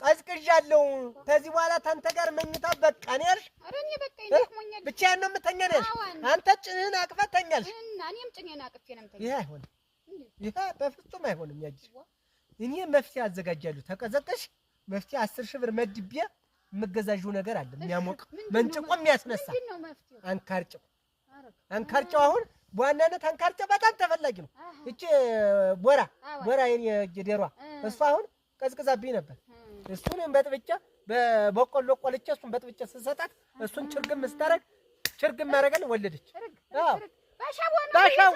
ቀዝቅዣለሁ። ከዚህ በኋላ ታንተ ጋር መኝታ በቃ ነው ያልሽ? ኧረ እኔ በቃ ይደክሞኛል። ብቻዬን ነው የምተኛ ነው ያልሽ? አንተ ጭንህን አቅፈህ ተኛልሽ እና እኔም ጭኔን አቅፌ ነው የምተኛው። ይሄ አይሆንም፣ ይሄ በፍጹም አይሆንም። ያጅ እኔ መፍትሄ አዘጋጃለሁ። ተቀዘቀሽ መፍትሄ 10 ሺህ ብር መድቤ የምገዛዥው ነገር አለ። የሚያሞቅ መንጭቆ የሚያስነሳ አንካርጭው። አንካርጭው አሁን በዋናነት አንካርጭው በጣም ተፈላጊ ነው። እቺ ቦራ የኔ ጀደሯ እሷ አሁን ቀዝቅዛብኝ ነበር። እሱንም በጥብጫ በበቆሎ ቆልቼ እሱን በጥብጫ ስሰጣት እሱን ችርግም ስታረግ ችርግም ማረጋል ወለደች። አዎ ባሻው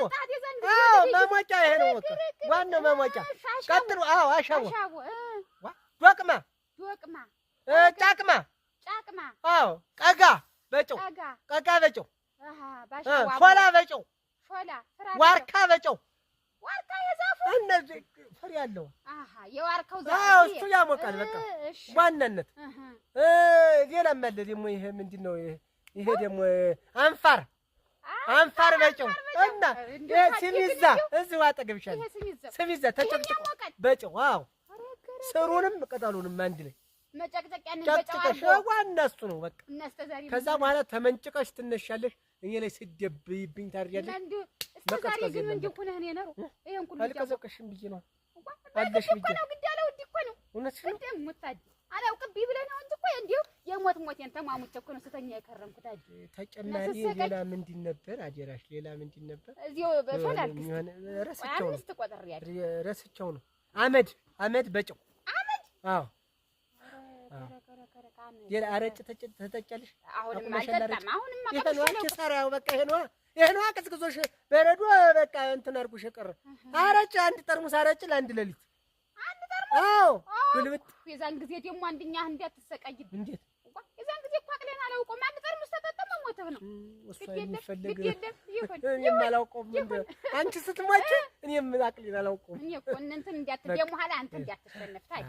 አዎ ማሞጫ ይሄ ነው በቃ ዋናው ማሞጫ። ቀጥሉ። አዎ አሻው ዶቅማ ጫቅማ አዎ ቀጋ በጨው ሾላ በጨው ዋርካ በጨው እነዚህ ፍሬ ያለው የዋርካው ዛፍ እሱ ያሞቃል። በቃ ዋናነት ሌላም አለ ደግሞ። ይሄ ምንድን ነው? ይሄ ደግሞ አንፋር በጨው እና ስሚዛ እዚሁ አጠገብሻለሁ። ስሚዛ ተጨቅጭቆ በጨው አዎ፣ ስሩንም ቅጠሉንም አንድ ላይ መጨቅጨቂያ ዋና እሱ ነው በቃ። ከዛ በኋላ ተመንጭቀሽ ትነሻለሽ። እኔ ላይ ስደብይብኝ ታርያለሽ። መቀዝቀዝ ግን እንዴ ኩነህ እኔ ነው ይሄን ኩሉ አልቀዘቀሽም ብዬ ነው አለሽ ብዬ ነው ግድ ያለው እኮ ነው እውነትሽ ነው። እንዴ ሙታድ አላውቅብኝ ብለህ ነው እንጂ እኮ እንዴው የሞቴን ተማሙቼ እኮ ነው ስተኛ የከረምኩት። ተጨማሪ ሌላ ምንድን ነበር አጀራሽ? ሌላ ምንድን ነበር? እዚሁ በፈላል ረስቸው ነው አምስት ቆጥር ያለ ረስቸው ነው። አመድ በጨው አዎ ሌላ አረጭ ተጨጫለሽ? አሁንም አልጠጣም። አሁንም ይሄ ነው ኪሳራው በቃ ይሄ ነው አቀዝቅዞሽ በረዶ በቃ እንትን አድርጎሽ የቀረ አረጭ። አንድ ጠርሙስ አረጭ ለአንድ ሌሊት አንድ ጠርሙስ። አዎ ግልብጥ። የዛን ጊዜ ደግሞ አንደኛ እንዳትሰቃይብ። እንዴት የዛን ጊዜ እኮ አቅሌን አላውቀውም። አንድ ጠርሙስ ተጠጣም ሞተህ ነው እሱ የሚፈልግ ይሁን እኔም አላውቀውም። አንቺ ስትሞቺ እኔም አቅሌን አላውቀውም። እኔ እኮ እንትን እንዳትደሙ ኋላ አንተ እንዳትሸነፍ ታይ